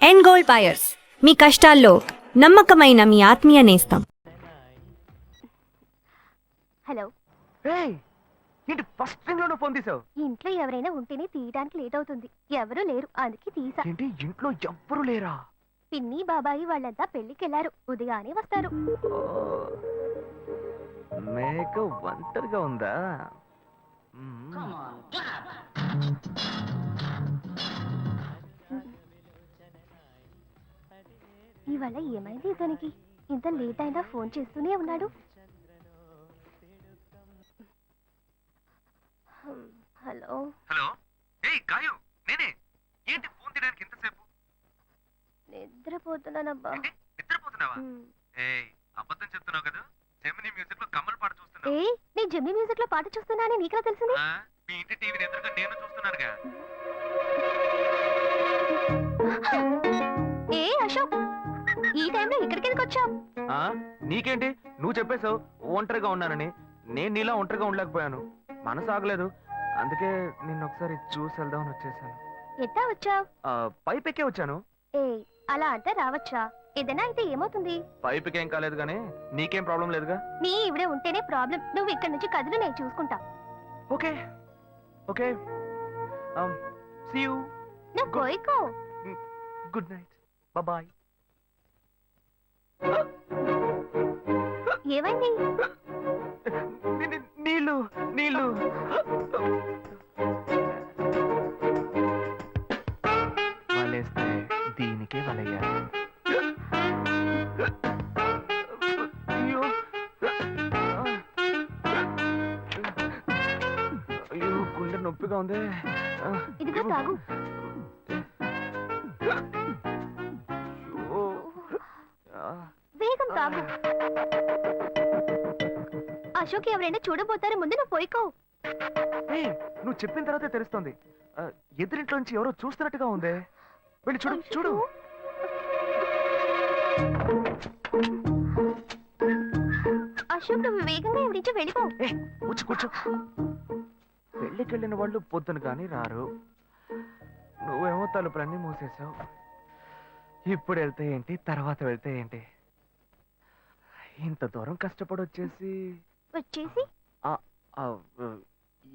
End gold buyers, మీ కష్టాల్లో నమ్మకమైన మీ ఆత్మీయ నేస్తం. హలో. ఏంటి ఫస్ట్ థింగ్ లో ఫోన్ తీసావు? ఇంట్లో ఎవరైనా ఉంటేనే తీయడానికి లేట్ అవుతుంది. ఎవరూ లేరు, అందుకే తీసా. ఏంటి ఇంట్లో ఎవ్వరు లేరా? పిన్ని బాబాయి వాళ్ళంతా పెళ్లికి వెళ్లారు, ఉదయానే వస్తారు. మేక ఒంటరిగా ఉందా? ఇవాళ ఏమైంది ఇతనికి? ఇంత లేట్ అయినా ఫోన్ చేస్తూనే ఉన్నాడు. Hello hello. ఏయ్ గాయు, నేనే. ఏంటి ఫోన్ తీయడానికి ఎంతసేపు? నిద్రపోతున్నానబ్బా. నిద్రపోతున్నావా? ఏయ్ అబద్ధం చెప్తున్నావు కదా. జెమిని మ్యూజిక్ లో కమల్ పాట చూస్తున్నావు. ఏయ్, నేను జెమిని మ్యూజిక్ లో పాట చూస్తున్నానని నీకెలా తెలిసింది? మీ ఇంటి టీవీని ఎదురుగా నేను చూస్తున్నానుగా. ఏ అశోక్, ఈ టైంలో ఇక్కడికి ఎందుకు వచ్చావు? నీకేంటి, నువ్వు చెప్పేశావు ఒంటరిగా ఉన్నానని. నేను నీలా ఒంటరిగా ఉండలేకపోయాను, మనసు ఆగలేదు. అందుకే నిన్ను ఒకసారి చూసి వెళ్దామని వచ్చేసాను. ఎట్టా వచ్చావు? పైపెక్కే వచ్చాను. ఏ అలా అంటే రావచ్చా? ఏదైనా అయితే ఏమవుతుంది? పైపుకేం కాలేదు కానీ నీకేం ప్రాబ్లం లేదుగా. నీ ఇవిడే ఉంటేనే ప్రాబ్లం. నువ్వు ఇక్కడ నుంచి కదులు, నేను చూసుకుంటా. Okay okay. See you. నువ్వు కోయికో. Good night, bye. ఏమైంది? నీళ్ళు నీళ్ళు. వలేస్తే దీనికే వలయ్యారు. అయ్యో అయ్యో, గుండె నొప్పిగా ఉంది. ఇదిగో తాగు. వేగం తాగు. అశోక్ ఎవరైనా చూడబోతారు, ముందు నువ్వు పోయికో. నువ్వు చెప్పిన తర్వాతే తెలుస్తుంది. ఎదురింట్లోంచి ఎవరో చూస్తున్నట్టుగా ఉంది. వెళ్ళి చూడు చూడు. అశోక్, నువ్వు వేగంగా ఎవరి నుంచి వెళ్ళిపో. కూర్చో కూర్చో. పెళ్ళికెళ్ళిన వాళ్ళు పొద్దున కానీ రారు. నువ్వేమో తలుపులన్నీ మూసేసావు. ఇప్పుడు వెళ్తే ఏంటి, తర్వాత వెళ్తే ఏంటి? ఇంత దూరం కష్టపడి వచ్చేసి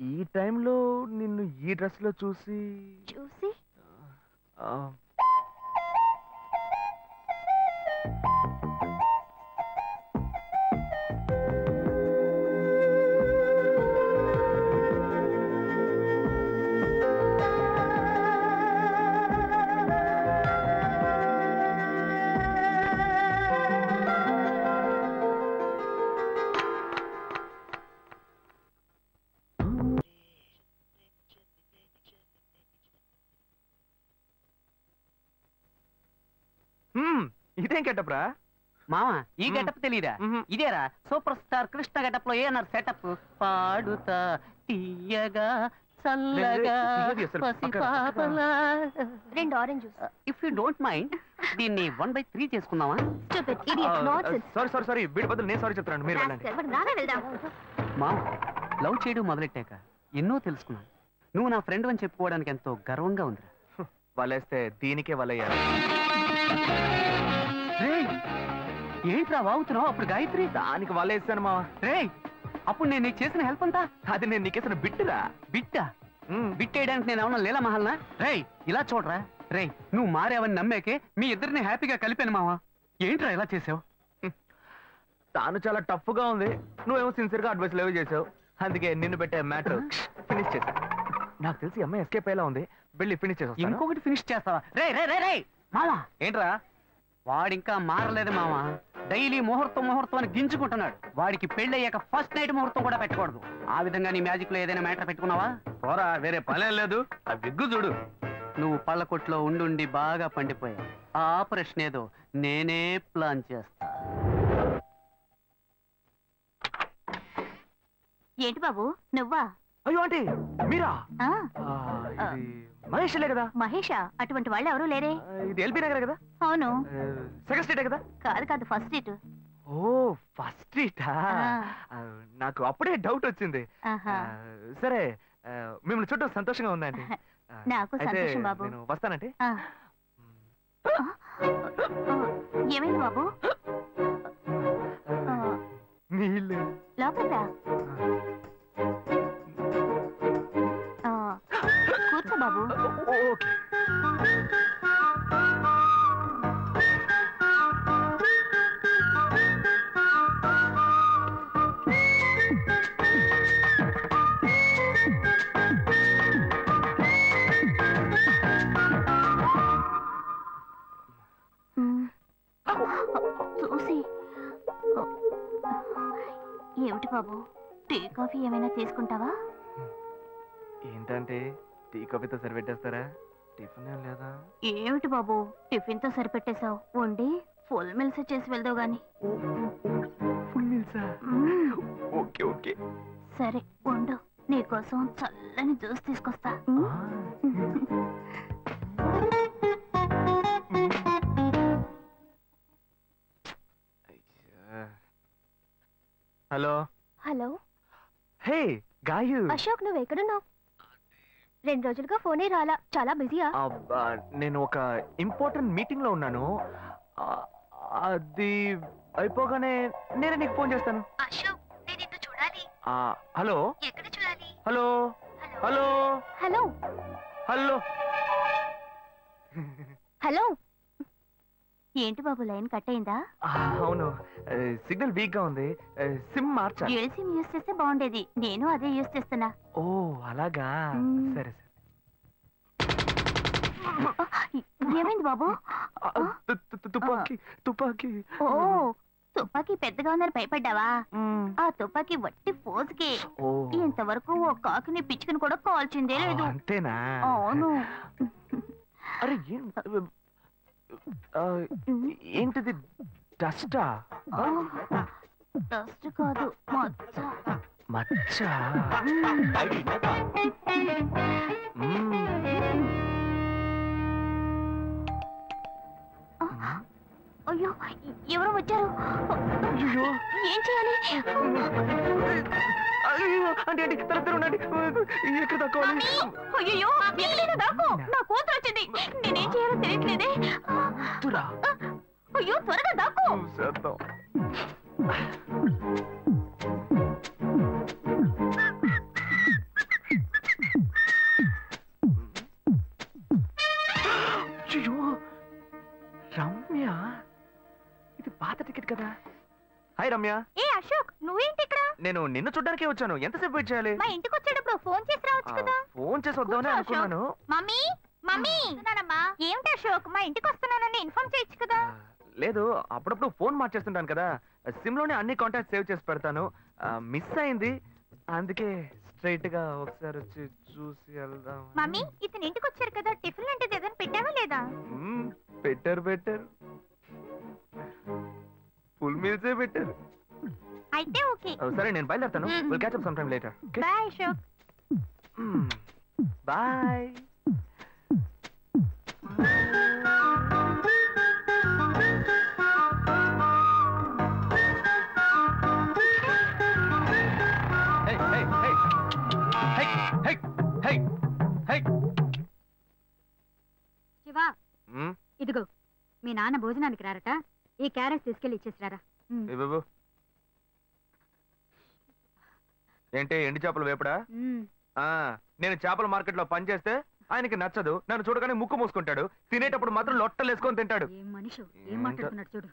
ఈ టైంలో నిన్ను ఈ డ్రెస్ లో చూసి ఇదేం గెటప్రా మామ? ఈ గెటప్ తెలీదా? ఇదేరా సూపర్ స్టార్ కృష్ణ గెటప్ లో ఏనారు సెటప్. పాడుతా తీయగా చల్లగా పసిపాపలా. 2 orange juice. If you don't mind దీన్ని 1/3 చేసుకుందామా? సారీ వీడి బదులు నేను సారీ చెప్తాను, మీరు వెళ్ళండి. మామ, లవ్ చేయడం మొదలెట్టాక ఎన్నో తెలుసుకున్నాను. నువ్వు నా ఫ్రెండ్ అని చెప్పుకోవడానికి ఎంతో గర్వంగా ఉందిరా. వలేస్తే దీనికే వలయ్యారు. ఏంట్రా వాగుతున్నావు? అప్పుడు గాయత్రి దానికి వలేస్తాను మా. అప్పుడు నేను నీకు చేసిన హెల్ప్ అంతా అది నేను నీకేసిన బిట్టురా. బిట్టా? బిట్టేయడానికి నేను ఏమన్నా లీలా మహల్నా? ఇలా చూడరా. నువ్వు మారావని నమ్మేకే మీ ఇద్దరిని హ్యాపీగా కలిపాను మావా. ఏంట్రా ఇలా చేసావు? తాను చాలా టఫ్ గా ఉంది, నువ్వేమో సిన్సియర్ గా అడ్వైస్ లేవు చేసావు. అందుకే నిన్ను పెట్టే మ్యాటర్ ఫినిష్ చేశా. నాకు తెలిసి అమ్మాయి ఎస్కేప్ అయ్యేలా ఉంది, వెళ్ళి ఫినిష్ చేసా. ఇంకొకటి ఫినిష్ చేస్తావా? మావా ఏంట్రా? వాడింకా మారలేదు మావా. డైలీ ముహూర్తం అని గింజుకుంటున్నాడు. వాడికి పెళ్ళయ్యాక ఫస్ట్ నైట్ ముహూర్తం కూడా పెట్టకూడదు. ఆ విధంగా నీ మ్యాజిక్ లో ఏదైనా మ్యాటర్ పెట్టుకున్నావా? పోరా, వేరే పనే లేదు. ఆ విగ్గు చూడు. నువ్వు పళ్ళకొట్లో ఉండి బాగా పండిపోయావు. ఆ ఆపరేషన్ ఏదో నేనే ప్లాన్ చేస్తా. ఏంటి బాబు నువ్వా? అయ్యో ఆంటీ, మీరా? మహేష్లే కదా? మహేషా? అటువంటి వాళ్ళు ఎవరూ లేరే. ఇది ఎల్బీ నగర్ కదా? అవును. సెకండ్ స్ట్రీట్ కదా? కాదు, ఫస్ట్ స్ట్రీట్. ఓ, ఫస్ట్ స్ట్రీటా? నాకు అప్పుడే డౌట్ వచ్చింది. సరే, మిమ్మల్ని చుట్టూ సంతోషంగా ఉందండి. నాకు సంతోషం బాబు. నేను వస్తానంటే. ఏమైంది బాబు ఆ, నీళ్ళు లోపలికి రా. ఆ, కూర్చో బాబు. ఓకే. మ్, చూసి ఏమిటి బాబు, టీ కాఫీ ఏమైనా తీసుకుంటావా? ఏంటంటే టీ కాఫీతో సరిపెట్టేస్తారా? టిఫిన్ ఏం లేదా? ఏమిటి బాబు, టిఫిన్ తో సరిపెట్టేశావు, వండి ఫుల్ మిల్స్ చేసి వెళ్దావు గాని. ఫుల్ మీల్సా? మ్, ఓకే ఓకే. సరే వండు, నీకోసం చల్లని జ్యూస్ తీసుకొస్తా. మ్. Hello. Hello hey Gayu. Ashok, నువ్వు ఎక్కడున్నావు? 2 రోజులుగా ఫోనే రాలా, చాలా బిజీయా? అబ్బా, నేను ఒక ఇంపార్టెంట్ మీటింగ్ లో ఉన్నాను. ఆ, అది అయిపోగానే నేనే నీకు ఫోన్ చేస్తాను. అశోక్, నేను నిన్ను చూడాలి. హలో ఎక్కడ చూడాలి? Hello hello hello hello. Hello. ఏంటి బాబు, లైన్ కట్ అయిందా? అవును, సిగ్నల్ వీక్ గా ఉంది. సిమ్ మార్చా. డ్యూయల్ సిమ్ యూస్ చేస్తే బాగుండేది, నేను అదే యూస్ చేస్తున్నా. ఓ అలాగా. మ్మ్. సరే సరే. ఏమైంది బాబు? తుపాకీ తుపాకీ. ఓ, తుపాకీ పెద్దగా ఉందని భయపడ్డావా? మ్మ్. ఆ తుపాకీ వట్టి ఫోజుకే. ఓ ఇంతవరకు ఓ కాకిని పిచ్చుకుని కూడా కాల్చిందే లేదు. అంతేనా? అవును. అరే ఏంటిది, డస్టా? డస్ట్ కాదు, మచ్చ. మచ్చ. అయ్యో, ఎవరో వచ్చారు. అయ్యో ఏం చేయాలి? అయ్యో, అంటే తర ఉండండి. ఎక్కడ తక్కువాలి? అయ్యో, ఎక్కడైనా దాక్కో, నా కూతురు వచ్చింది. నేనేం చేయాలో తెలియట్లేదే. అయ్యో, త్వరగా దాక్కో. చేద్దాం. అయ్యో, రమ్య, ఇది పాత టికెట్ కదా. హాయ్ రమ్య. ఏ అశోక్, నువ్వేంటి ఇక్కడ? నేను నిన్ను చూడ్డానికే వచ్చాను. ఎంతసేపు వెయిట్ చేయాలి? మా ఇంటికి వచ్చేటప్పుడు ఫోన్ చేసి రావచ్చు కదా. ఫోన్ చేసి వద్దామని కూర్చో, అనుకున్నాను. మమ్మీ మమ్మీ, ఏమిటి అశోక్, మా ఇంటికి వస్తున్నానని ఇన్ఫార్మ్ చేయొచ్చు కదా. లేదు, అప్పుడప్పుడు ఫోన్ మార్చేస్తుంటాను కదా. సిమ్ లోనే అన్ని కాంటాక్ట్ సేవ్ చేసి పెడతాను. మిస్ అయింది, అందుకే స్ట్రైట్ గా ఒకసారి వచ్చి చూసి వెళ్దాం. మమ్మీ, ఇతను ఇంటికి వచ్చారు కదా, టిఫిన్ లాంటిది ఏదైనా పెట్టావా లేదా? బెటర్ బెటర్, ఫుల్ మీల్సే బెటర్. అయితే ఓకే. సరే, నేను బయలుదేరుతాను. Will catch up some time later. Bye Ashok. Bye. Shiva, ఇదిగో మీ నాన్న భోజనానికి రారట, ఈ క్యారెట్ తీసుకెళ్లి ఇచ్చేసిరారా. బాబు, ఏంటి ఎండి చేపలు వేపడా? నేను చేపల మార్కెట్ లో పనిచేస్తే ఆయనకి నచ్చదు. నన్ను చూడగానే ముక్కు మూసుకుంటాడు. తినేటప్పుడు మాత్రం లొట్టలు వేసుకొని తింటాడు. ఏం మనిషి, ఏం మాట్లాడుతున్నాడు చూడు.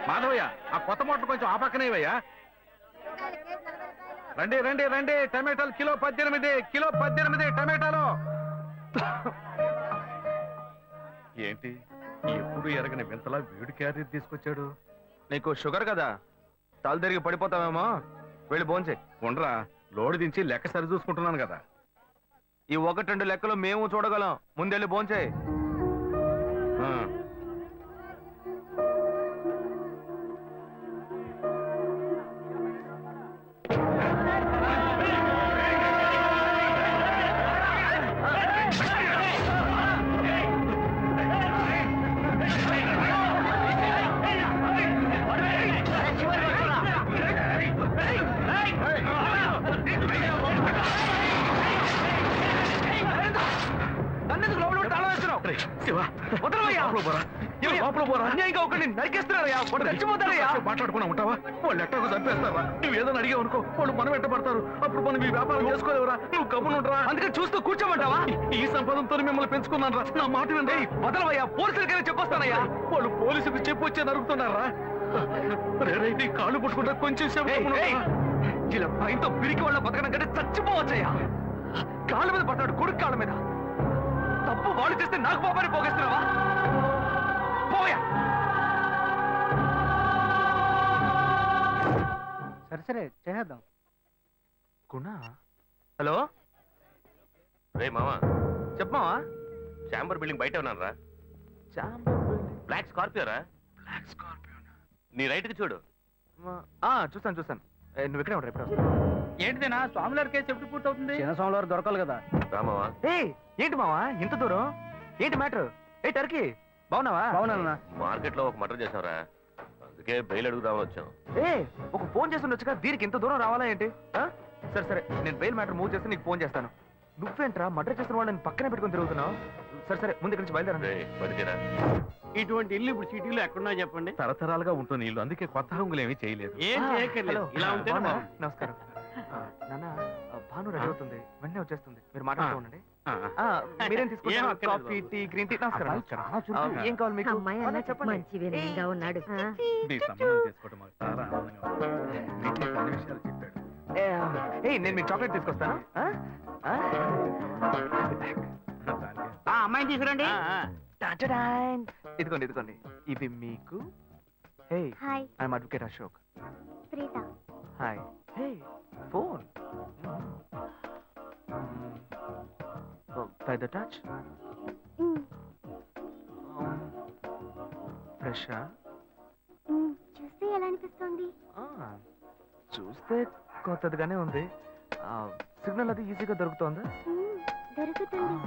మాధవయ్య, ఆ కొత్త మోటార్ కొంచెం ఆ పక్కనేవయ్యా. రండి రండి రండి, టమాటాలు కిలో 18, కిలో 18 టమాటాలు. ఏంటి ఎప్పుడు ఎరగని వింతలా వేడి క్యారెట్ తీసుకొచ్చాడు? నీకు షుగర్ కదా, తల తిరిగి పడిపోతావేమో. వెళ్ళి భోంచే. ఉండరా, లోడు దించి లెక్క సరి చూసుకుంటున్నాను కదా. ఈ 1-2 లెక్కలు మేము చూడగలం. ముందెళ్ళి భోంచే. శివ, లోపల పోరా అన్యాయంగా ఒకరిని నరికేస్తున్నారయ్యా చచ్చిపోతారయ్యా మాట్లాడుకున్నా ఉంటావా? వాళ్ళు ఎట్టకు చంపేస్తారా? నువ్వు ఏదైనా అడిగావు అనుకో, వాళ్ళు మనం వెంటబడతారు. అప్పుడు మనం ఈ వ్యాపారం చేసుకోలేవురా. నువ్వు కబునుంటరా? అందుకని చూస్తూ కూర్చోమంటావా? ఈ సంపాదంతో మిమ్మల్ని పెంచుకున్నాను రా. నా మాట వినండి. వదలవయ్యా, పోలీసులకైనా చెప్పొస్తానయ్యా. వాళ్ళు పోలీసులకు చెప్పొచ్చే నరుగుతున్నారా? నీ కాళ్ళు పుట్టుకుంటా కొంచెం సేపు గమ్మునుండరా? ఇలా భయంతో పిరికి వాళ్ళ బతకడం కంటే చచ్చిపోవచ్చయ్యా. కాళ్ళ మీద పడ్డాడు, కొడుకు కాళ్ళ మీద. తప్పు వాళ్ళు చేస్తే నాకు పాపాన్ని పోగేస్తున్నావా? పోయా. సరే చేద్దాం. గుణ, హలో రే మామా, చెప్పమావా? చాంబర్ బిల్డింగ్ బయట ఉన్నాను రా. బ్లాక్ స్కార్పియో రా. Black Scorpio. నీ రైట్ కి చూడు. చూస్తాను. నువ్వు ఇక్కడే ఉంటావు, ఎప్పుడు వస్తావు? ఏంటిదేనా స్వామివారి కేసు ఎప్పుడు పూర్తవుతుంది? చిన్న స్వామివారు దొరకాలి కదా. రామావా, ఏంటి మావా ఇంత దూరం? ఏంటి మ్యాటర్? టర్కీ బాగున్నావా? బాగున్నా. మార్కెట్ లో ఒక మర్డర్ చేసావురా, అందుకే బెయిల్ అడుగుదామని వచ్చాం. ఒక ఫోన్ చేసి ఉండొచ్చుగా, దీనికి ఇంత దూరం రావాలా ఏంటి? సరే నేను బెయిల్ మ్యాటర్ మూవ్ చేసి నీకు ఫోన్ చేస్తాను. నువ్వేంట్రా మర్డర్ చేసిన వాళ్ళని పక్కనే పెట్టుకుని తిరుగుతున్నావు? సరే ముందు ఇక్కడి నుంచి బయలుదేరండి. బతికేరా? ఇటువంటి ఇల్లు ఇప్పుడు సిటీలో ఎక్కడున్నా చెప్పండి. తరతరాలుగా ఉంటుంది ఇల్లు, అందుకే కొత్త హంగులు ఏమీ చేయలేదు. ఏం చేయక్కర్లేదు, ఇలా ఉంటే నమస్కారం నాన్న. భాను రెడీ అవుతుంది, వెంటనే వచ్చేస్తుంది. మీరు మాట్లాడుతూ ఉండండి. మీరేం తీసుకుంటారు? Coffee, tea, green tea? నమస్కారం. ఏం కావాలి మీకు? చెప్పండి. మంచి వినయంగా ఉన్నాడు. నీ సంబంధం చేసుకోవడం మాకు చాలా ఆనందంగా ఉంది. నీకు కొన్ని విషయాలు చెప్పాడు. నేను మీకు చాక్లెట్ తీసుకొస్తాను. అమ్మాయిని తీసుకురండి. ఇదిగోండి ఇవి మీకు. Hi, I'm advocate Ashok. Preetha. Hi. Phone by the touch. ఫ్రెషా? చూస్తే ఎలా అనిపిస్తుంది? చూస్తే కొత్తదిగానే ఉంది. సిగ్నల్ అది ఈజీగా దొరుకుతోందా? దొరుకుతుంది.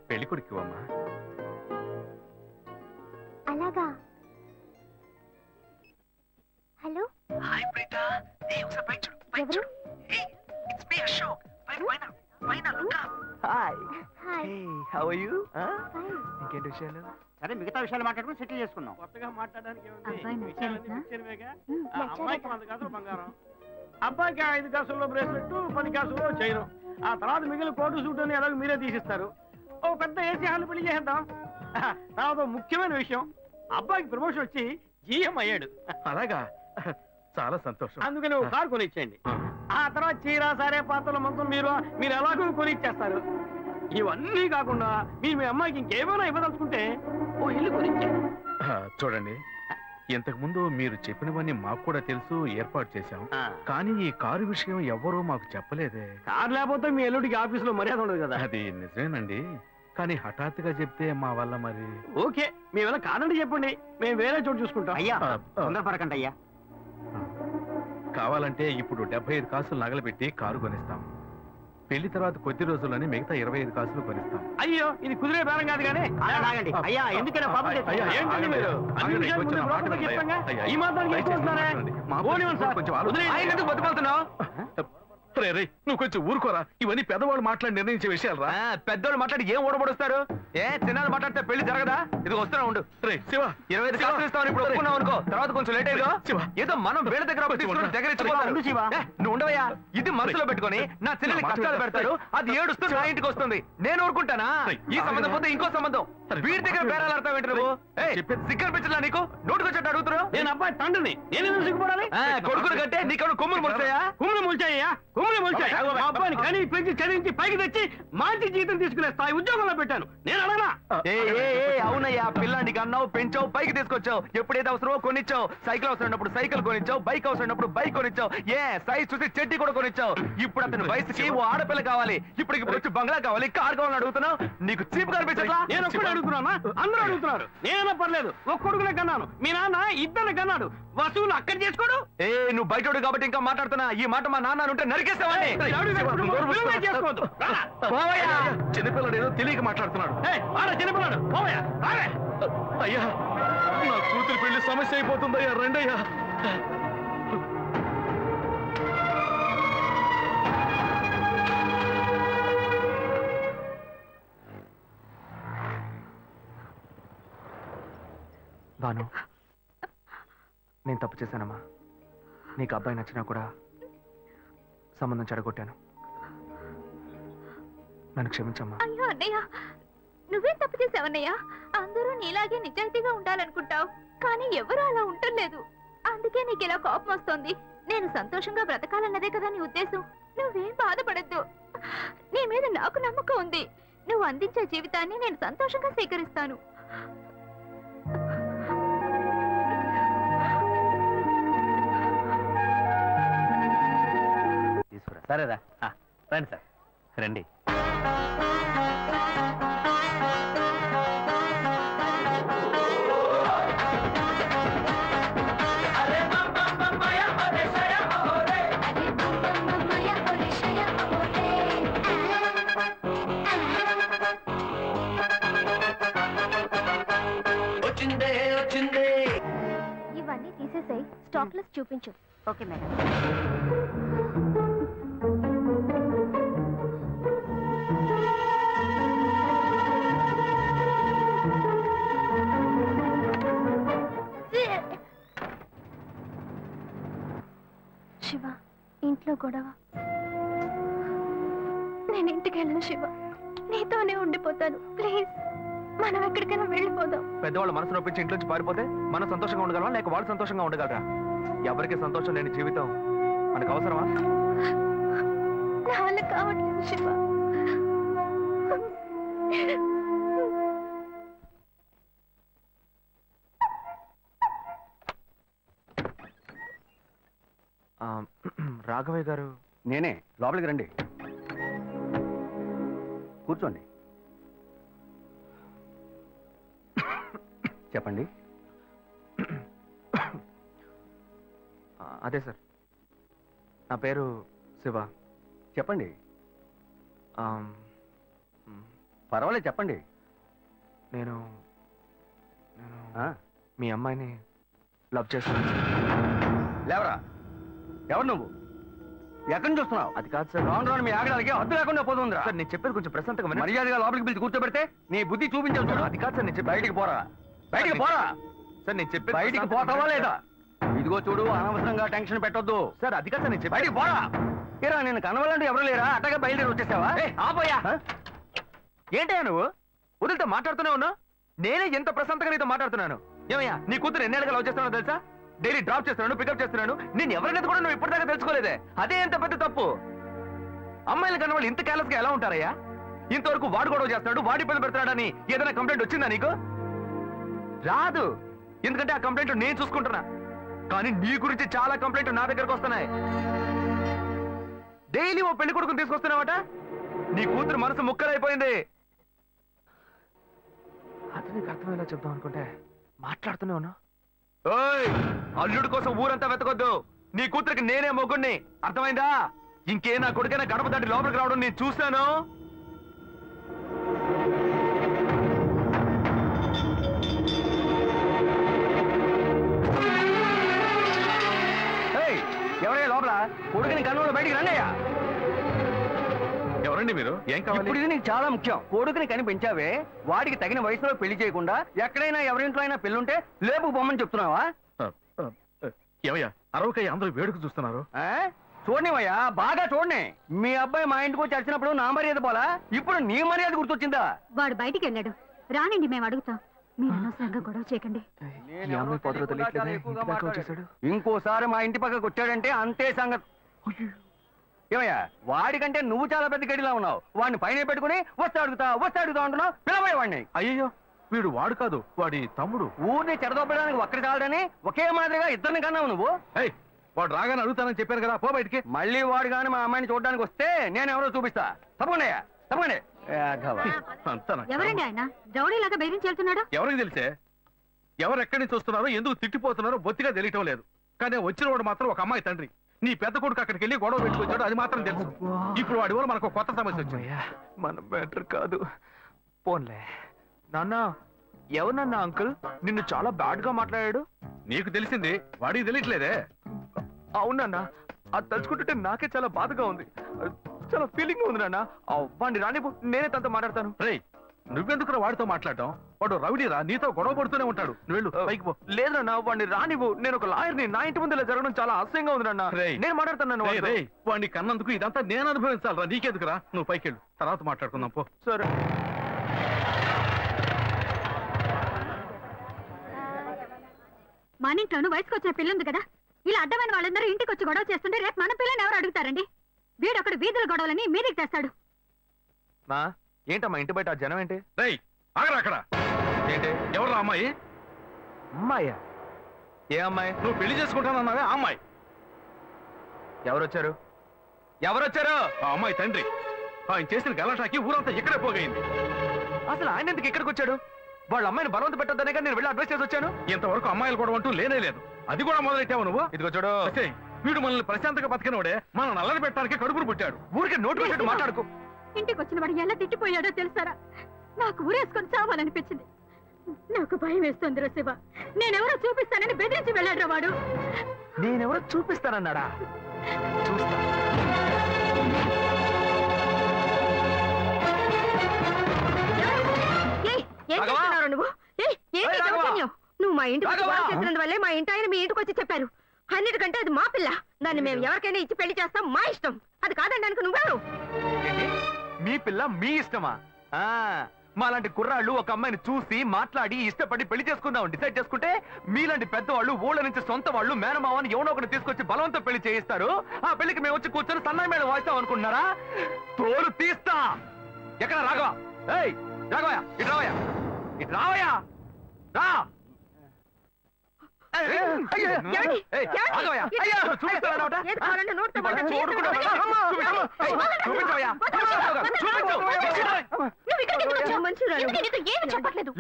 పెళ్లి కొడుకు అమ్మా. అలాగా. Hello, hi Preetha. ఒకసారి పైకి చూడు, పైకి ఎవరు? చూడు. It's me Ashok. పైన look up. Hi. Hi. How are you? Fine. ఇంకేంటి విషయాలు? సరే మిగతా విషయాలు మాట్లాడుకుని సెటిల్ చేసుకుందాం. కొత్తగా మాట్లాడడానికి ఏముంది? అబ్బాయి విషయాలన్నీ నచ్చాడా? ముఖ్యమేగా. నచ్చాడట. అమ్మాయికి 100 కాసులు బంగారం, అబ్బాయికి 5 కాసుల్లో బ్రేస్లెట్, 10 కాసుల్లో చైను. ఆ తర్వాత మిగిలిన కోటు సూట్ అని ఎలాగో మీరే తీసిస్తారు. ఓ పెద్ద ఏసీ హాల్ పెళ్లి చేద్దాం. తర్వాత ముఖ్యమైన విషయం, అబ్బాయికి ప్రమోషన్ వచ్చి జీఎం అయ్యాడు. అలాగా, చాలా సంతోషం. అందుకని ఒక కారు కొనిచ్చేయండి. ఆ తర్వాత చీర, సారే, పాత్రల మొత్తం మీరు ఎలాగో కొనిచ్చేస్తారు. ఇవన్నీ కాకుండా మీ అమ్మాయికి ఇంకేమైనా ఇవ్వదలుచుకుంటే ఓ ఇల్లు కొనిచ్చేయండి. చూడండి, ఇంతకు ముందు మీరు చెప్పినవన్నీ మాకు కూడా తెలుసు, ఏర్పాటు చేశాం. కానీ ఈ కారు విషయం ఎవ్వరూ మాకు చెప్పలేదే. కారు లేకపోతే మీ ఎల్లుడికి ఆఫీసులో మర్యాద ఉండదు కదా. అది నిజమేనండి, కానీ హఠాత్తుగా చెప్తే మా వల్ల మరి. ఓకే, మేమైనా కాదండి చెప్పండి, మేము వేరే చోటు చూసుకుంటాం. అయ్యా తొందరపడకండి అయ్యా. కావాలంటే ఇప్పుడు 75 కాసులు నగలబెట్టి కారు కొనిస్తాం. పెళ్లి తర్వాత కొద్ది రోజుల్లోనే మిగతా 25 కాసులు కొనిస్తాం. అయ్యో, ఇది కుదిరే బేరం కాదు కానీ. ఆగండి అయ్యా, ఎందుకైనా పాపం అయ్యా, ఏంటండి మీరు? అన్ని విషయాలు ముందే బ్రోకర్తో చెప్పంగా ఈ మాత్రానికి ఎక్కువ వస్తున్నారే? పోనివ్వండి సార్, వదిలేయండి. ఆయన ఎందుకు బతుకుతున్నావు? నువ్వు కొంచెం ఊరుకోరా, ఇవన్నీ పెద్దవాళ్ళు మాట్లాడి నిర్ణయించే విషయాలు రా. పెద్దోళ్ళు మాట్లాడి ఏం ఓడబడుస్తారు? చిన్నాళ్ళు మాట్లాడితే పెళ్లి జరగదా? ఇది వస్తున్నా ఉండు. శివ, 25 కాసులు ఇస్తామని ఇప్పుడు ఒప్పుకున్నావు అనుకో, తర్వాత కొంచెం లేట్ అయ్యో. ఏదో మనం వేళ దగ్గర దగ్గర ఉండు శివ. నువ్వు ఉండవయ్యా. ఇది మనసులో పెట్టుకొని నా చెల్లెలు కష్టాలు పెడతాడు, అది ఏడుస్తూ నా ఇంటికి వస్తుంది. నేను ఊరుకుంటానా? ఈ సంబంధం పోతే ఇంకో సంబంధం. వీడి దగ్గర బేరాలు ఆడతావు ఏంటి నువ్వు? సిగ్గర్ పిచ్చలా నీకు? నోటుకొచ్చేట్టు అడుగుతున్నావు. నేను అబ్బాయి తండ్రిని, నేను ఎందుకు సిగ్గుపడాలి? కొడుకులు కంటే నీకు కొమ్ములు ముడతాయా? కుమ్ములు ముల్చాయ్యా, కుమ్ములు ముల్చాయి. మా అబ్బాయిని కని పెంచి చదివించి పైకి తెచ్చి మంచి జీతం తీసుకునే స్థాయి ఉద్యోగంలో పెట్టాను. నేను అడగనా? అవునయ్యా, పిల్లానికి అన్నావు, పెంచావు, పైకి తీసుకొచ్చావు. ఎప్పుడైతే అవసరమో కొనిచ్చావు. సైకిల్ అవసరమైనప్పుడు సైకిల్ కొనిచ్చావు, బైక్ అవసరమైనప్పుడు బైక్ కొనిచ్చావు. సైజ్ చూసి చెడ్డి కూడా కొనిచ్చావు. ఇప్పుడు అతని వయసుకి ఓ ఆడపిల్ల కావాలి. ఇప్పుడు వచ్చి బంగ్లా కావాలి, కార్ కావాలని అడుగుతున్నావు. నీకు చీప్ కనిపించట్లా? నేను ఒక్కడే అడుగుతున్నా, అందరూ అడుగుతున్నారు. నేనైనా పర్లేదు, ఒక్క కొడుకునే కన్నాను, మీ నాన్న 2 కన్నాడు. వసూలు అక్కడ చేసుకోడు. నువ్వు బయటోడు కాబట్టి ఇంకా మాట్లాడుతున్నా. ఈ మాట మా నాన్న ఉంటే నరికేస్తావని. చిన్నపిల్లడు ఏదో తెలియక మాట్లాడుతున్నాడు. చిన్నపిల్లాడు అయ్యా, నా కూతురు పెళ్లి సమస్య అయిపోతుందయ్యా, రండయ్యా. భాను, నేను తప్పు చేశానమ్మా. నీకు అబ్బాయి నచ్చినా కూడా సంబంధం చెడగొట్టాను. నన్ను క్షమించమ్మా. అయ్యో అన్నయ్య, నువ్వేం తప్పు చేసావన్నయ్య? అందరూ నీలాగే నిజాయితీగా ఉండాలనుకుంటావు, కానీ ఎవరు అలా ఉండలేదు. అందుకే నీకు ఇలా కోపం వస్తుంది. నేను సంతోషంగా బ్రతకాలన్నదే కదా నీ ఉద్దేశం. నువ్వేం బాధపడద్దు. నీ మీద నాకు నమ్మకం ఉంది. నువ్వు అందించే జీవితాన్ని నేను సంతోషంగా స్వీకరిస్తాను. తీసుకురా. సరేరా, రండి సార్, రండి. ఇవన్నీ తీసేసాయి, స్టాక్ లిస్ట్ చూపించు. Okay madam. శివ, ఇంట్లో గొడవ. నేను ఇంటికి వెళ్ళను శివ, నీతోనే ఉండిపోతాను. ప్లీజ్, మనం ఎక్కడికైనా వెళ్ళిపోదాం. పెద్దవాళ్ళ మనసు నొప్పించి ఇంట్లోంచి పారిపోతే మనం సంతోషంగా ఉండగలమా, లేక వాళ్ళు సంతోషంగా ఉండగలరా? ఎవరికి సంతోషం లేని జీవితం మనకు అవసరమా? నా వల్ల కావట్లేదు శివ. రాఘవయ్య గారు. నేనే, లోపలికి రండి, కూర్చోండి. చెప్పండి. అదే సార్, నా పేరు శివ. చెప్పండి. ఆమ్, పర్వాలేదు, చెప్పండి. నేను నేను ఆ, మీ అమ్మాయిని లవ్ చేశాను. లేవరా, ఎవరు నువ్వు? ఎక్కడి నుంచి వస్తున్నావు? అది కాదు సార్. రాను రాను మీ ఆగడానికి హద్దు లేకుండా పోతుందిరా. సార్, నేను చెప్పేది కొంచెం ప్రశాంతంగా వినండి. మర్యాదగా లోపలికి పిలిచి కూర్చోబెడితే నీ బుద్ధి చూపించావు చూడు. అది కాదు సార్, నేను చెప్పేది. బయటికి పోరా, బయటికి పోరా. సార్, నేను చెప్పేది బయటికి ప్రశాంతంగా పోతావా వినండి లేదా? ఇదిగో చూడు, అనవసరంగా టెన్షన్ పెట్టొద్దు. సార్. అది కాదు సార్, నేను చెప్పేది. బయటికి పోరా. ఏరా, నేను కనవాలంటే ఎవరు లేరా? అట్టగా బయలుదేరి వచ్చేసావా? ఆపోయా. ఆ? ఏంటయ్యా నువ్వు వదిలితో మాట్లాడుతూనే ఉన్నా? నేనే ఎంత ప్రశాంతంగా నీతో మాట్లాడుతున్నాను. ఏమయ్యా, నీ కూతురు ఎన్నేళ్ళగా లవ్ చేస్తున్నావు తెలుసా? డైలీ డ్రాప్ చేస్తున్నాను, పికప్ చేస్తున్నాను. నేను ఎవరినైతే కూడా నువ్వు ఇప్పటిదాకా తెలుసుకోలేదే. అదే ఎంత పెద్ద తప్పు. అమ్మాయిలు కన్నా వాళ్ళు ఇంత కేర్లెస్ గా ఎలా ఉంటారయ్యా? ఇంతవరకు వాడు గొడవ చేస్తున్నాడు, వాడి పిల్లలు పెడతాడని ఏదైనా కంప్లైంట్ వచ్చిందా నీకు? రాదు, ఎందుకంటే ఆ కంప్లైంట్ నేను చూసుకుంటున్నా. కానీ నీ గురించి చాలా కంప్లైంట్ నా దగ్గరకు వస్తున్నాయి. డైలీ ఓ పెళ్లి కొడుకుని తీసుకొస్తున్నావట. నీ కూతురు మనసు ముక్కలైపోయింది. అది నీకు అర్థమయ్యేలా చెప్దాం అనుకుంటే మాట్లాడుతూనే ఉన్నా. ఓయ్, అల్లుడు కోసం ఊరంతా వెతకొద్దు. నీ కూతురికి నేనే మొగ్గుణ్ణి, అర్థమైందా? ఇంకే నా కొడుకైనా గడప దాటి లోపలికి రావడం నేను చూశాను. ఎవరయ్యా లోపల? కొడుకుని కన్నులు బయటికి రండియ్యా. ఎవరండి మీరు? ఏం కావాలి? ఇప్పుడు ఇది నీకు చాలా ముఖ్యం. కొడుకుని కనిపించావే, వాడికి తగిన వయసులో పెళ్లి చేయకుండా ఎక్కడైనా ఎవరింట్లో అయినా పెళ్ళుంటే లేపుకు పొమ్మని చెప్తున్నావా? ఏమయ్యా, అరవకయ్య అందరూ వేడుక చూస్తున్నారు. చూడనివయ్యా, బాగా చూడని. మీ అబ్బాయి మా ఇంటికి వచ్చి వచ్చినప్పుడు నా మర్యాద పోలా, ఇప్పుడు నీ మర్యాద గుర్తొచ్చిందా? వాడు బయటికి వెళ్ళాడు, రానండి, మేము అడుగుతాం. మీరు అనవసరంగా గొడవ చేయకండి. ఈ అమ్మాయి పొదలో తెలియట్లేదే, ఇంటి దాకా వచ్చేసాడు. ఇంకోసారి మా ఇంటి పక్కకు వచ్చాడంటే అంతే సంగతి. ఏమయ్యా, వాడికంటే నువ్వు చాలా పెద్ద గడిలా ఉన్నావు. వాడిని పైన పెట్టుకుని వస్తే అడుగుతా అంటున్నావు. పిలవయ్య వాడిని. అయ్యో, వీడు వాడు కాదు, వాడి తమ్ముడు. ఊరిని చెడదొప్పడానికి ఒక్కడి చాలడని ఒకే మాదిరిగా ఇద్దరిని కన్నావు నువ్వు. ఏయ్, వాడు రాగానే అడుగుతానని చెప్పాను కదా, పో బయటికి. మళ్ళీ వాడు కానీ మా అమ్మాయిని చూడడానికి వస్తే నేను ఎవరో చూపిస్తా. తప్పకుండా తప్పకుండా. అంతా నాకు ఎవరండి ఆయన? రౌడీలాగా బెదిరించి వెళ్తున్నాడు. ఎవరికి తెలిసే? ఎవరు ఎక్కడి నుంచి వస్తున్నారో, ఎందుకు తిట్టిపోతున్నారో బొత్తిగా తెలియటం లేదు. కానీ వచ్చిన వాడు మాత్రం ఒక అమ్మాయి తండ్రి. నీ పెద్ద కొడుకు అక్కడికి వెళ్ళి గొడవ పెట్టుకొచ్చాడు, అది మాత్రం తెలుసు. ఇప్పుడు వాడి వల్ల మనకు కొత్త సమస్య వచ్చింది. మన బెటర్ కాదు. పోన్లే నాన్న. ఎవరన్నా అంకుల్ నిన్ను చాలా బ్యాడ్ గా మాట్లాడాడు? నీకు తెలిసింది, వాడికి తెలియట్లేదే. అవునన్నా, అది తలుచుకుంటుంటే నాకే చాలా బాధగా ఉంది. చాలా ఫీలింగ్ ఉంది నాన్న. వాడిని రానిపో, నేనే తనతో మాట్లాడతాను. రేయ్, నువ్వెందుకు వాడితో మాట్లాడటం? వాడు రౌడీరా, నీతో గొడవ పడుతూనే ఉంటాడు. నువ్వు వెళ్ళు, పైకి పో. లేదన్నా వాడిని రానివ్వు. నేను ఒక లాయర్ని. నా ఇంటి ముందు ఇలా జరగడం చాలా అసహ్యంగా ఉంది నాన్న. రేయ్. నేను మాట్లాడుతాను. వాడిని కన్నందుకు ఇదంతా నేను అనుభవించాలరా, నీకెందుకురా? నువ్వు పైకి వెళ్ళు, తర్వాత మాట్లాడుకుందాం పో. సరే. మన ఇంట్లోనూ వయసుకు వచ్చిన పిల్ల ఉంది కదా, ఇలా అడ్డమైన వాళ్ళందరూ ఇంటికి వచ్చి గొడవ చేస్తుంటే రేపు మన పిల్లని ఎవరు అడుగుతారండి? వీడొకడు వీధుల గొడవలని మీదికి తెస్తాడు. మా ఏంటమ్మా ఇంటి బయట ఆ జనం ఏంటి? రేయ్, ఆగరా అక్కడ. ఏంటి? ఎవరు అమ్మాయి? అమ్మాయ్యా? ఏ అమ్మాయి? నువ్వు పెళ్లి చేసుకుంటానన్నావే ఆ అమ్మాయి. ఎవరొచ్చారు? ఎవరొచ్చారు? ఆ అమ్మాయి తండ్రి. ఆయన చేసిన గలాటాకి ఊరంతా ఇక్కడే పోగైంది. అసలు ఆయన ఎందుకు ఇక్కడికి వచ్చాడు? వాళ్ళ అమ్మాయిని బలవంత పెట్టొద్దనే కానీ నేను వెళ్ళి అడ్వైస్ చేసి వచ్చాను. ఇంతవరకు అమ్మాయిలు కూడా అంటూ లేనే లేదు. అది కూడా మొదలెట్టావు నువ్వు. ఇదిగో చూడు, సరే, వీడు మనల్ని ప్రశాంతంగా బతికినోడే మన నల్లని పెట్టడానికి కడుపును పుట్టాడు. ఊరికే నోటు పెట్టట్టు మాట్లాడుకో. ఇంటికి వచ్చిన వాడు ఎలా తిట్టిపోయాడో తెలుసారా? నాకు ఊరేసుకొని చావాలనిపించింది. నాకు భయం వేస్తుంది శివ. నేనెవరో చూపిస్తానని బెదిరించి వెళ్ళాడు వాడు. నేనెవరో చూపిస్తానన్నాడా? చూస్తా. నువ్వు మా ఇంటికి చేసినందువల్లే మా ఇంటి ఆయన మీ ఇంటికి వచ్చి చెప్పారు. అన్నిటికంటే అది మా పిల్ల. దాన్ని మేము ఎవరికైనా ఇచ్చి పెళ్లి చేస్తాం, మా ఇష్టం. అది కాదనడానికి నువ్వెవరు? మీ పిల్ల మీ ఇష్టమా? మాలాంటి కుర్రాళ్ళు ఒక అమ్మాయిని చూసి మాట్లాడి ఇష్టపడి పెళ్లి చేసుకుందాం డిసైడ్ చేసుకుంటే, మీలాంటి పెద్దవాళ్ళు ఊళ్ళ నుంచి సొంత వాళ్ళు మేనమావని ఎవనో ఒకటి తీసుకొచ్చి బలవంతం పెళ్లి చేయిస్తారు. ఆ పెళ్లికి మేము వచ్చి కూర్చొని సన్నాయి మేడ వాయిస్తాం అనుకుంటున్నారా? తోలు తీస్తా. ఎక్కడ రాఘవ? ఏయ్ రాఘవయ్య, ఇటు రావయ్యా, ఇటు రావయ్యా, రా.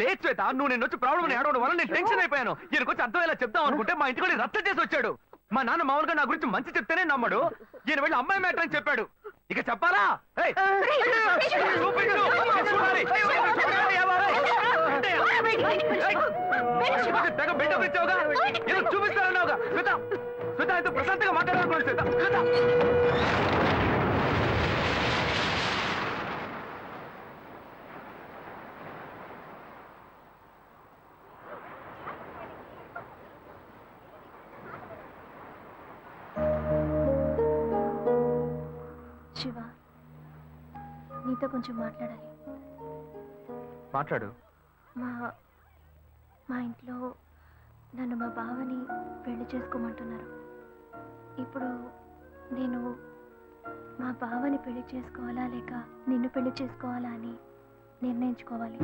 లేదు శ్వేత, నువ్వు నేను వచ్చి ప్రాబ్లం ఏడవడం వల్ల నేను టెన్షన్ అయిపోయాను. ఈయనకొచ్చి అర్థమయ్యేలా చెప్తాం అనుకుంటే మా ఇంటికి రచ్చ చేసి వచ్చాడు. మా నాన్న మామూలుగా నా గురించి మంచి చెప్తేనే నమ్మడు. ఈయన వెళ్ళి అమ్మాయి మ్యాటర్ అని చెప్పాడు. ఇక చెప్పాలా? తెగ బిల్డప్ ఇచ్చావుగా, ఏదో చూపిస్తానన్నావుగా. శ్వేత, శ్వేత అయితే ప్రశాంతంగా మాట్లాడాలనుకున్నాను. శ్వేత, శ్వేత. శివ, నీతో కొంచెం మాట్లాడాలి. మాట్లాడు. మా ఇంట్లో నన్ను మా బావని పెళ్లి చేసుకోమంటున్నారు. ఇప్పుడు నేను మా బావని పెళ్లి చేసుకోవాలా లేక నిన్ను పెళ్లి చేసుకోవాలా అని నిర్ణయించుకోవాలి.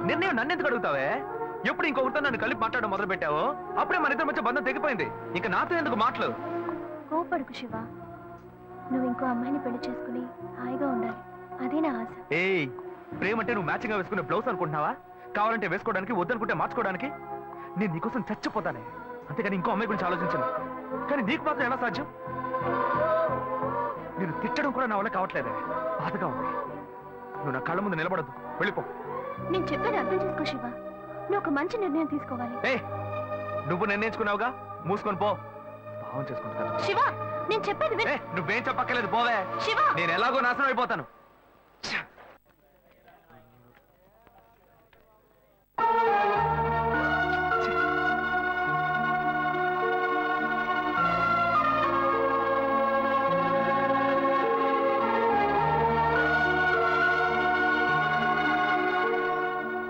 నిర్ణయం నన్ను ఎందుకు అడుగుతావే? ఎప్పుడు ఇంకొకరితో నన్ను కలిపి మాట్లాడడం మొదలు పెట్టావో అప్పుడే మన ఇద్దరి మధ్య బంధం తెగిపోయింది. ఇంకా నాతో ఎందుకు మాటలు? కోపడుకు శివ, నువ్వు ఇంకో అమ్మాయిని పెళ్లి చేసుకుని హాయిగా ఉండాలి. అదే నా ఆశ. ఏయ్, ప్రేమ అంటే నువ్వు మ్యాచింగ్ గా వేసుకునే బ్లౌజ్ అనుకుంటున్నావా? కావాలంటే వేసుకోవడానికి, వద్దనుకుంటే మార్చుకోవడానికి. నేను నీకోసం చచ్చిపోతానే, అంతేగాని ఇంకో అమ్మాయి గురించి ఆలోచించను. కానీ నీకు మాత్రం ఎలా సాధ్యం? నేను తిట్టడం కూడా నా వల్ల కావట్లేదే, బాధగా ఉంది. నువ్వు నా కళ్ళ ముందు నిలబడద్దు, వెళ్ళిపో. నేను చెప్పేది అర్థం చేసుకో శివ, నువ్వు ఒక మంచి నిర్ణయం తీసుకోవాలి. ఏ, నువ్వు నిర్ణయించుకున్నావుగా, మూసుకొని పో. భావం చేసుకుంటా. శివ, నేను చెప్పేది విను. నువ్వేం చెప్పక్కర్లేదు, పోవే. శివ, నేను ఎలాగో నాశనం అయిపోతాను.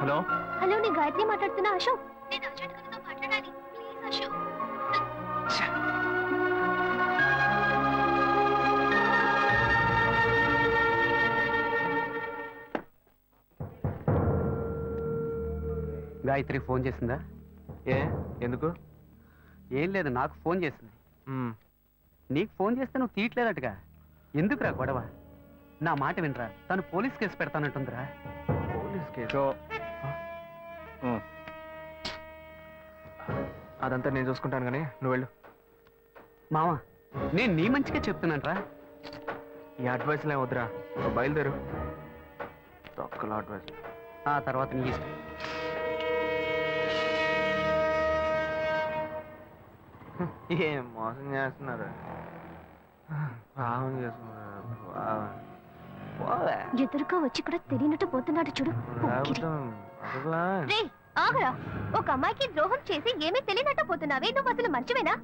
హలో హలో, నేను గాయత్రి మాట్లాడుతున్నా. అశోక్, నేను అర్జెంట్ గారితో మాట్లాడాలి, ప్లీజ్ అశోక్. గాయత్రి ఫోన్ చేసిందా? ఏ ఎందుకు? ఏం లేదు, నాకు ఫోన్ చేసింది. నీకు ఫోన్ చేస్తే నువ్వు తీయట్లేదటగా. ఎందుకురా గొడవ? నా మాట వినరా, తను పోలీస్ కేసు పెడతానంటుందిరా. Police case? అదంతా నేను చూసుకుంటాను కానీ నువ్వు వెళ్ళు. మావా, నేను నీ మంచిగా చెప్తున్నానరా. ఈ అడ్వైస్లే వద్దురా, నువ్వు బయలుదేరు. తొక్కలో అడ్వైస్. ఆ తర్వాత నీ ఇష్టం. ఏం మోసం చేస్తున్నారు, పావం చేస్తున్నారు. పోవే. ఎదురుగా వచ్చి కూడా తెలియనట్టు పోతున్నాడు చూడు రే ఆగరా ఒక అమ్మాయికి ద్రోహం చేసి ఏమీ తెలియనట్టు పోతున్నావే నువ్వు అసలు మంచివేనా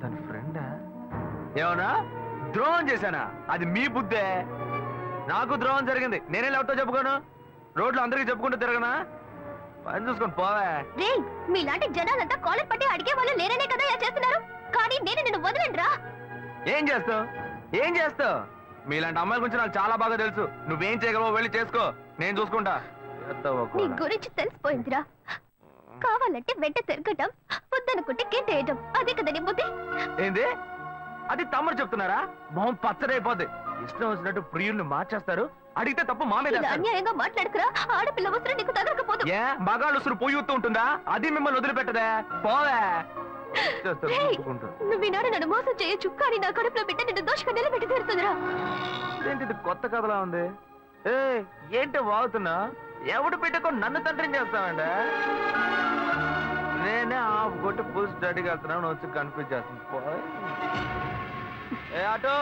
తన ఫ్రెండా ఏమన్నా ద్రోహం చేశానా? అది మీ బుద్ధే. నాకు ద్రోహం జరిగింది, నేనే ఎవరితో చెప్పుకోను? రోడ్లు అందరికీ చెప్పుకుంటూ తిరగనా? పని చూసుకొని పోవే. రే మీలాంటి జనాలంతా కాలర్ పట్టి అడిగే వాళ్ళు లేరనే కదా ఇలా చేస్తున్నారు కానీ నేను నిన్ను వదలండిరా ఏం చేస్తావు? ఏం చేస్తావు? మీలాంటి అమ్మాయిల గురించి నాకు చాలా బాగా తెలుసు. నువ్వేం చేయగలవో వెళ్ళి చేసుకో, నేను చూసుకుంటా. నీ గురించి తెలిసిపోయిందిరా కావాలంటే వెంట తిరగటం వద్దనుకుంటే గెంటేయటం అదే కదా నీ బుద్ధి ఏంది? అది తమ్ముడు చెప్తున్నారా? మొహం పచ్చడైపోద్ది. ఇష్టం వచ్చినట్టు ప్రియుల్ని మార్చేస్తారు. అడిగితే తప్పు మా మీద ఇలా వేస్తారు. అన్యాయంగా మాట్లాడుకురా ఆడపిల్ల వస్త్రం నీకు తగలకపోదు ఏ మగాళ్ళు ఉసురు పొయ్యూతూ ఉంటుందా? అది మిమ్మల్ని వదిలిపెట్టదే. పోవే. చేస్తారు, రేయ్, చూసుకుంటూ. నువ్వు ఈనాడు నన్ను మోసం చేయొచ్చు కానీ నా కడుపులో బిడ్డ నిన్ను దోషగా నిలబెట్టి తీరుతుందిరా ఏంటిది కొత్త కథలా ఉంది? ఏ ఏంటి వాగుతున్నా? ఎవడు పెట్టుకో నన్ను తండ్రిని చేస్తామండి? నేనే ఆఫ్ కొట్టి ఫుల్ స్టడీకి వెళ్తున్నాను వచ్చి కన్ఫ్యూజ్ చేస్తాను. ఏ ఆటో